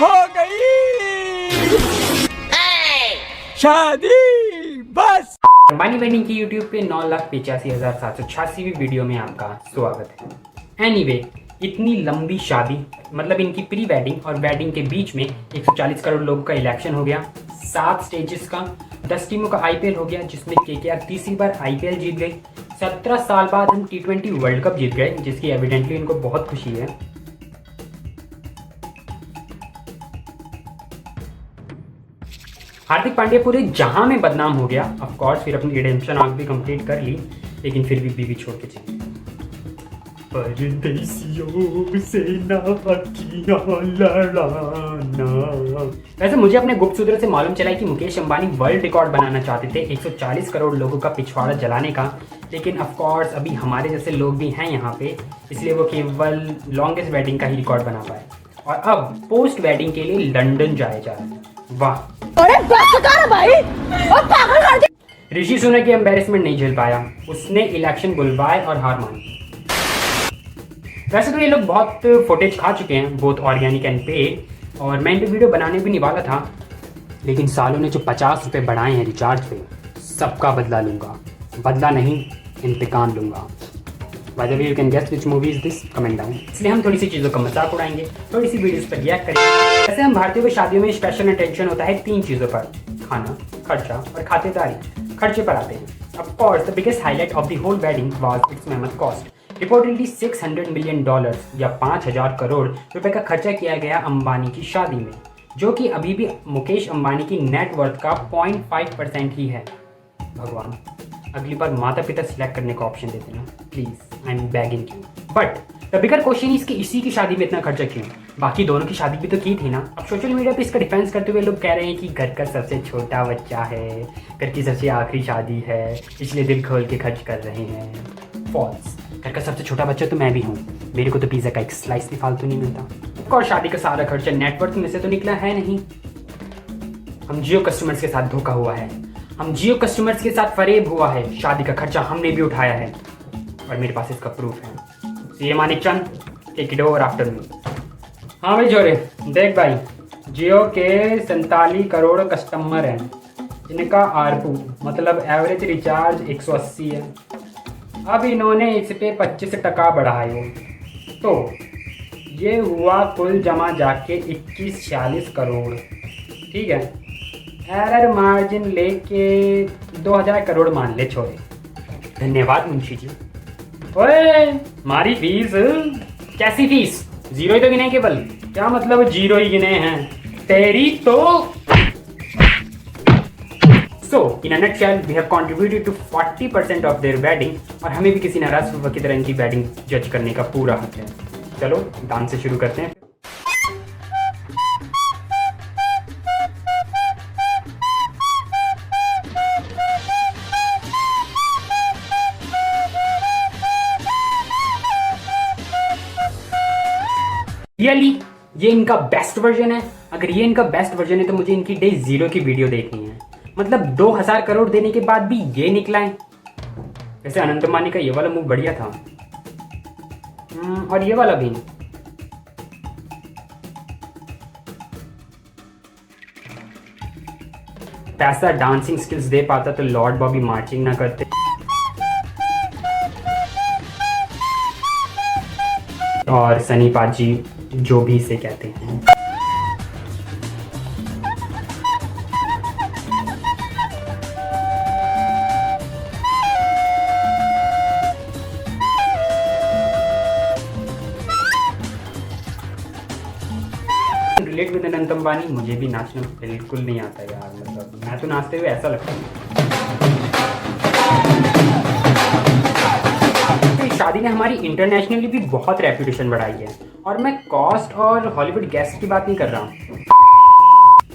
हो गई शादी बस। अंबानी वेडिंग की यूट्यूब पे 9,85,786वीं वीडियो में आपका स्वागत है। एनीवे, इतनी लंबी शादी, मतलब इनकी प्री वेडिंग और वेडिंग के बीच में 140 करोड़ लोगों का इलेक्शन हो गया, 7 स्टेजेस का, 10 टीमों का आईपीएल हो गया जिसमें केकेआर तीसरी बार आईपीएल जीत गई, 17 साल बाद हम T20 वर्ल्ड कप जीत गए जिसकी एविडेंटली इनको बहुत खुशी है। हार्दिक पांड्या पूरे जहां में बदनाम हो गया। ऑफ कोर्स फिर अपनी रिडेम्पशन आर्क भी कंप्लीट कर ली, लेकिन फिर भी बीवी छोड़ के चली। परदेसियों से ना अखियां लड़ाना। वैसे मुझे अपने गुप्त सूत्रों से मालूम चला है कि मुकेश अंबानी वर्ल्ड रिकॉर्ड बनाना चाहते थे 140 करोड़ लोगों का पिछवाड़ा जलाने का, लेकिन ऑफ कोर्स अभी हमारे जैसे लोग भी हैं यहाँ पे, इसलिए वो केवल लॉन्गेस्ट वेडिंग का ही रिकॉर्ड बना पाए और अब पोस्ट वेडिंग के लिए लंदन जाया जा रहा है। वाह, अरे बस कर भाई, और पागल कर दे। ऋषि सुनक की एम्बेरसमेंट नहीं झेल पाया, उसने इलेक्शन बुलवाए और हार मानी। वैसे तो ये लोग बहुत फुटेज खा चुके हैं, बोथ ऑर्गेनिक एंड पेड, और मैं इन पे वीडियो बनाने भी नहीं वाला था, लेकिन सालों ने जो 50 रुपये बढ़ाए हैं रिचार्ज पे, सबका बदला लूंगा। बदला नहीं, इंतकाम लूंगा। By the way, you can guess which movie is this? Comment down. इसलिए हम थोड़ी सी चीज़ों का मजाक उड़ाएंगे, थोड़ी सी वीडियोस पर रिएक्ट करेंगे। वैसे हम भारतीयों की शादियों में स्पेशल अटेंशन होता है 3 चीज़ों पर, खाना, खर्चा और खातिरदारी। खर्चे पर आते हैं। Of course, the biggest highlight of the whole wedding was its mammoth cost. Reportedly $600 million या 5,000 करोड़ रुपए का खर्चा किया गया अंबानी की शादी में, जो कि अभी भी मुकेश अंबानी की नेट वर्थ का 0.5% ही है। भगवान, अगली बार माता पिता सिलेक्ट करने का ऑप्शन देते ना please, I am begging you. But the bigger question is कि इसी की शादी में इतना खर्चा क्यों? बाकी दोनों की शादी भी तो की थी ना। अब सोशल मीडिया पे इसका डिफेंस करते हुए लोग कह रहे हैं कि घर का सबसे छोटा बच्चा है, घर की सबसे आखिरी शादी है, इसलिए दिल खोल के खर्च कर रहे हैं। फॉल्स। घर का सबसे छोटा बच्चा तो मैं भी हूँ, मेरे को तो पिज्जा का एक स्लाइस भी फालतू नहीं मिलता। और शादी का सारा खर्चा नेटवर्क में से तो निकला है नहीं। हम जियो कस्टमर्स के साथ धोखा हुआ है, हम जियो कस्टमर्स के साथ फरेब हुआ है। शादी का खर्चा हमने भी उठाया है और मेरे पास इसका प्रूफ है। CA Manik Chand, take it over after me. हाँ भाई जोरे, देख भाई, जियो के 47 करोड़ कस्टमर हैं जिनका आरपू मतलब एवरेज रिचार्ज 180 है। अब इन्होंने इस पे 25% बढ़ाए, तो ये हुआ कुल जमा जाके 21-46 करोड़। ठीक है, एरर मार्जिन लेके 2000 करोड़ मान ले छोरे। धन्यवाद मुंशी जी। ओए, हमारी फीस कैसी फीस? 0 ही तो गिने केवल। क्या मतलब 0 ही गिने हैं तेरी तो। So, in a nutshell, we have contributed to 40% of their wedding और हमें भी किसी नाराज की तरह इनकी वेडिंग जज करने का पूरा हक है। चलो डांस से शुरू करते हैं। रियली ये इनका बेस्ट वर्जन है? अगर ये इनका बेस्ट वर्जन है तो मुझे इनकी डे 0 की वीडियो देखनी है। मतलब 2000 करोड़ देने के बाद भी ये निकला है। वैसे अनंत अंबानी का ये वाला मूव बढ़िया था, और ये वाला भी। पैसा डांसिंग स्किल्स दे पाता तो लॉर्ड बॉबी मार्चिंग ना करते। और सनी पाजी जो भी इसे कहते हैं। रिलेट विद अनंत अंबानी, मुझे भी नाचना बिल्कुल नहीं आता यार। मतलब मैं तो नाचते हुए ऐसा लगता है। तो शादी ने हमारी इंटरनेशनली भी बहुत रेपुटेशन बढ़ाई है, और मैं कॉस्ट और हॉलीवुड गेस्ट की बात नहीं कर रहा हूँ।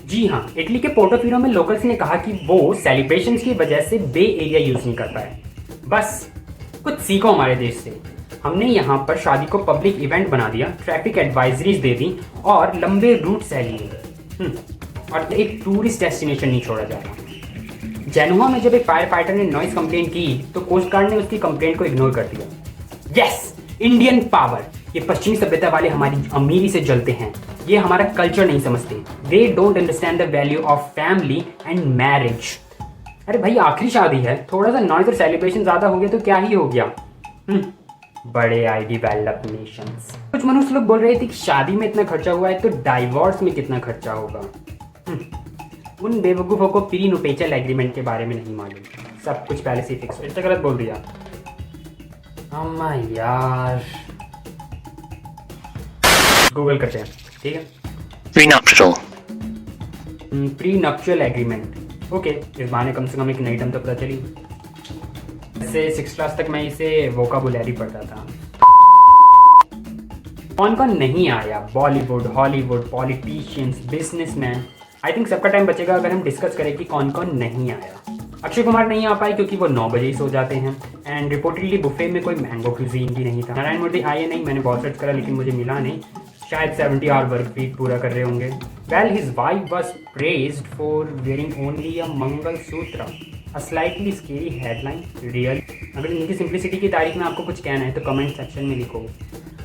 जी हाँ, इटली के पोर्टोफिनो में लोकल्स ने कहा कि वो सेलिब्रेशंस की वजह से बे एरिया यूज नहीं कर पाए। बस कुछ सीखो हमारे देश से। हमने यहाँ पर शादी को पब्लिक इवेंट बना दिया, ट्रैफिक एडवाइजरीज दे दी और लंबे रूट सह लिए, और एक टूरिस्ट डेस्टिनेशन नहीं छोड़ा जा रहा। जेनुआ में जब एक फायर फाइटर ने नॉइस कंप्लेंट की तो कोस्ट गार्ड ने उसकी कंप्लेंट को इग्नोर कर दिया। Yes, Indian power. ये पश्चिमी सभ्यता वाले हमारी अमीरी से जलते हैं, ये हमारा कल्चर नहीं समझते। They don't understand the value of family and marriage. अरे भाई आखिरी शादी है, थोड़ा सा नॉइज और सेलिब्रेशन ज़्यादा हो गया तो क्या ही हो गया। बड़े आई डेवलप नेशंस। कुछ मनुष्य लोग बोल रहे थे कि शादी में इतना खर्चा हुआ है तो डाइवोर्स में कितना खर्चा होगा। उन बेवकूफ़ों को प्री नुपेचल एग्रीमेंट के बारे में नहीं मालूम, सब कुछ पहले से ही फिक्स। इससे गलत बोल दिया। अम्मा यार, गूगल करते हैं, ठीक है। Pre nuptial agreement, okay. इस बहाने कम से कम एक नई टर्म तो पता चली। ऐसे 6th क्लास तक मैं इसे वोकाबुलरी पढ़ता था। कौन कौन नहीं आया? Bollywood, Hollywood, politicians, businessman. I think सबका टाइम बचेगा अगर हम डिस्कस करें कि कौन कौन नहीं आया। अक्षय कुमार नहीं आ पाए क्योंकि वो 9 बजे ही सो जाते हैं। एंड रिपोर्टेडली बुफे में कोई मैंगो क्यूजीन भी नहीं था। नारायण मूर्ति आए नहीं, मैंने बहुत सर्च करा लेकिन मुझे मिला नहीं। शायद 70 आवर वर्क वीक पूरा कर रहे होंगे। Well his wife was praised for wearing only a mangalsutra, a slightly scary headline. Real? अगर इनकी सिंप्लिसिटी की तारीफ में आपको कुछ कहना है तो कमेंट सेक्शन में लिखो।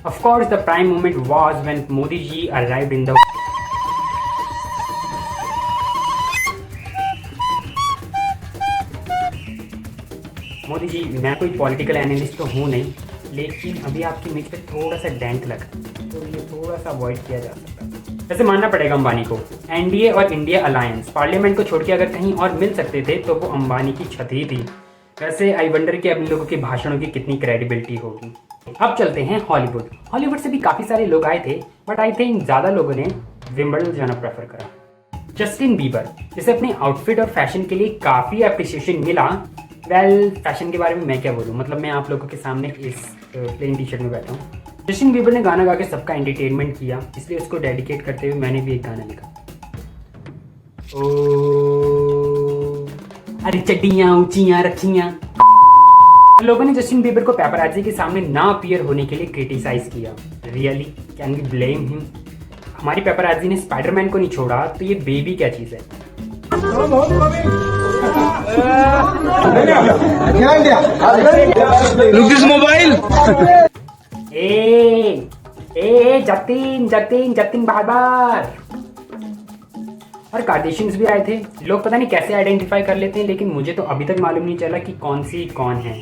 Of course the prime moment was when Modi ji arrived in the Modi ji, मैं कोई पॉलिटिकल एनालिस्ट तो हूँ नहीं, लेकिन अभी आपकी इमेज पे थोड़ा सा डेंट लगा तो ये थोड़ा सा अवॉइड किया जा सकता है। वैसे मानना पड़ेगा अंबानी को। एनडीए और इंडिया अलायंस पार्लियामेंट को छोड़ के अगर कहीं और मिल सकते थे तो वो अंबानी की छतरी थी। वैसे आई वंडर कि अब इन लोगों के भाषणों की कितनी क्रेडिबिलिटी होगी। अब चलते हैं हॉलीवुड। हॉलीवुड से भी काफ़ी सारे लोग आए थे, बट आई थिंक ज़्यादा लोगों ने विंबलडन जाना प्रेफर करा। जस्टिन बीबर, जिसे अपने आउटफिट और फैशन के लिए काफ़ी अप्रिसिएशन मिला। वेल, फैशन के बारे में मैं क्या बोलूँ, मतलब मैं आप लोगों के सामने इस प्लेन टी शर्ट में बैठा हूँ। जस्टिन बीबर ने गाना गा के सबका एंटरटेनमेंट किया, इसलिए उसको डेडिकेट करते हुए मैंने भी एक गाना लिखा। ओ अरे चड्डियाँ ऊंचियाँ रखियाँ। लोगों ने जस्टिन बीबर को पेपराजी के सामने ना अपीयर होने के लिए क्रिटिसाइज किया। Really can we blame him? हमारी पेपराजी ने स्पाइडरमैन को नहीं छोड़ा तो ये बेबी क्या चीज़ है? मोबाइल। ए जतिन जतिन जतिन बार। और कार्डेशियंस भी आए थे। लोग पता नहीं कैसे आइडेंटिफाई कर लेते हैं, लेकिन मुझे तो अभी तक मालूम नहीं चला कि कौन सी कौन है।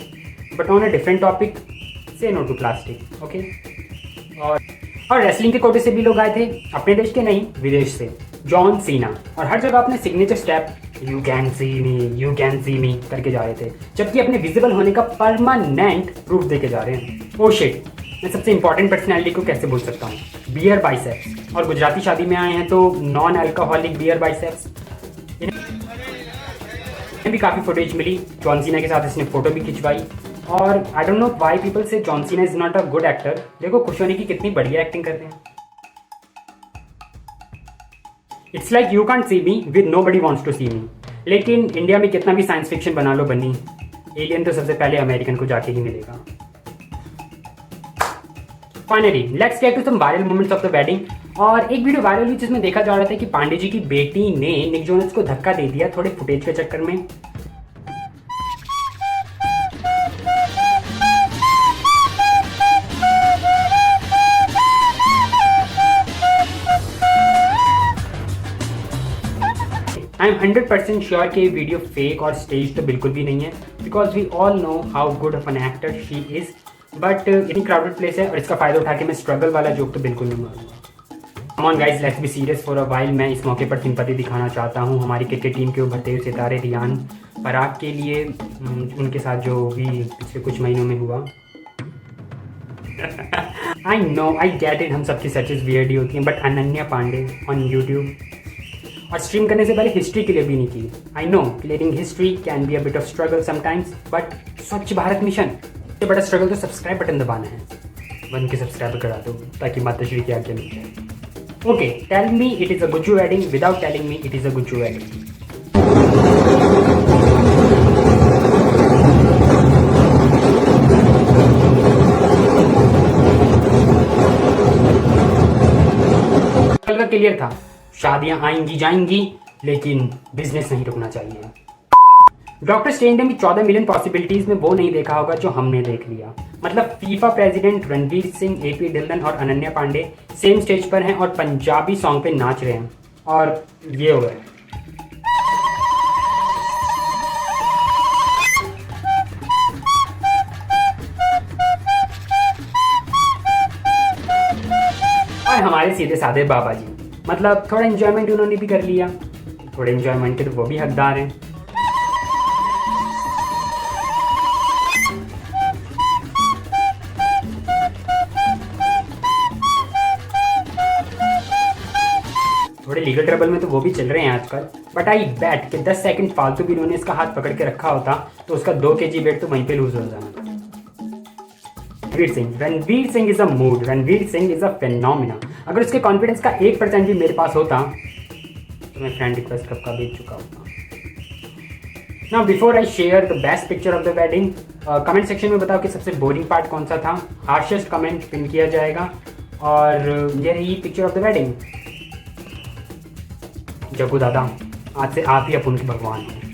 But on a different topic, से नो टू प्लास्टिक, ओके। और रेसलिंग के कोटे से भी लोग आए थे, अपने देश के नहीं विदेश से। जॉन सीना। और हर जगह अपने signature step you can see me करके जा रहे थे, जबकि अपने विजिबल होने का परमानेंट प्रूफ देके जा रहे हैं। ओ शिट, मैं सबसे इंपॉर्टेंट पर्सनैलिटी को कैसे भूल सकता हूँ? Beer biceps. और गुजराती शादी में आए हैं तो नॉन अल्कोहलिक बियर बाइसेप्स। इन्हें भी काफ़ी फुटेज मिली। जॉन सीना के साथ इसने फोटो भी खिंचवाई। और I don't know why people say John Cena is not a good actor. देखो खुश होने की कितनी बढ़िया एक्टिंग करते हैं। It's like you can't see me with nobody wants to see me. लेकिन इंडिया में कितना भी साइंस फिक्शन बना लो बनी, एलियन तो सबसे पहले अमेरिकन को जाके ही मिलेगा। Finally let's get to some viral moments of the wedding. और एक वीडियो वायरल हुई जिसमें देखा जा रहा था कि पांडे जी की बेटी ने निक जोनस को धक्का दे दिया थोड़े फुटेज के चक्कर में। आई एम 100% श्योर कि ये वीडियो फेक और स्टेज तो बिल्कुल भी नहीं है, because we all know how good of an actor she is. But इतनी क्राउडेड प्लेस है और इसका फ़ायदा उठा के मैं स्ट्रगल वाला जोक तो बिल्कुल नहीं मारूंगा। Come on guys, let's be serious for a while. मैं इस मौके पर सिंपैथी दिखाना चाहता हूँ हमारी क्रिकेट टीम के उभरते हुए सितारे रियान पराग के लिए, उनके साथ जो भी पिछले कुछ महीनों में हुआ। I know, I get it, हम सबकी सर्चेस वियर्ड ही होती हैं, but Ananya Pandey on YouTube और स्ट्रीम करने से पहले हिस्ट्री क्लियर भी नहीं की। I know clearing history can be a bit of struggle sometimes, but Swachh Bharat mission से बड़ा स्ट्रगल तो सब्सक्राइब बटन दबाना है। बन के सब्सक्राइब करा दो ताकि माता श्री की आज्ञा मिल जाए। Okay, tell me it is a Gujju wedding without telling me it is a Gujju wedding. कल का क्लियर था, शादियां आएंगी जाएंगी लेकिन बिजनेस नहीं रुकना चाहिए। डॉक्टर स्ट्रेंज ने भी 14 मिलियन पॉसिबिलिटीज में वो नहीं देखा होगा जो हमने देख लिया। मतलब FIFA president Ranveer Singh, AP Dhillon और अनन्या पांडे सेम स्टेज पर हैं और पंजाबी सॉन्ग पे नाच रहे हैं, और ये हो रहा है। और हमारे सीधे साधे बाबा जी, मतलब थोड़ा एंजॉयमेंट उन्होंने भी कर लिया, थोड़े एंजॉयमेंट के तो वो भी हकदार हैं। थोड़े लीगल ट्रबल में तो वो भी चल रहे हैं आजकल, बट आई बैट कि 10 सेकंड फालतू भी उन्होंने इसका हाथ पकड़ के रखा होता तो उसका 2 kg वेट तो वहीं पे लूज हो जाना। Ranveer Singh is a mood, Ranveer Singh is a phenomena. अगर उसके कॉन्फिडेंस का 1% भी मेरे पास होता तो मैं फ्रेंड रिक्वेस्ट कब का भेज चुका होता। Now before I share the best picture of the wedding, comment section में बताओ कि सबसे बोरिंग पार्ट कौन सा था। हार्शेस्ट कमेंट पिन किया जाएगा। और ये रही picture of the wedding. Jaggu दादा, आज से आप ही अपन के भगवान हैं।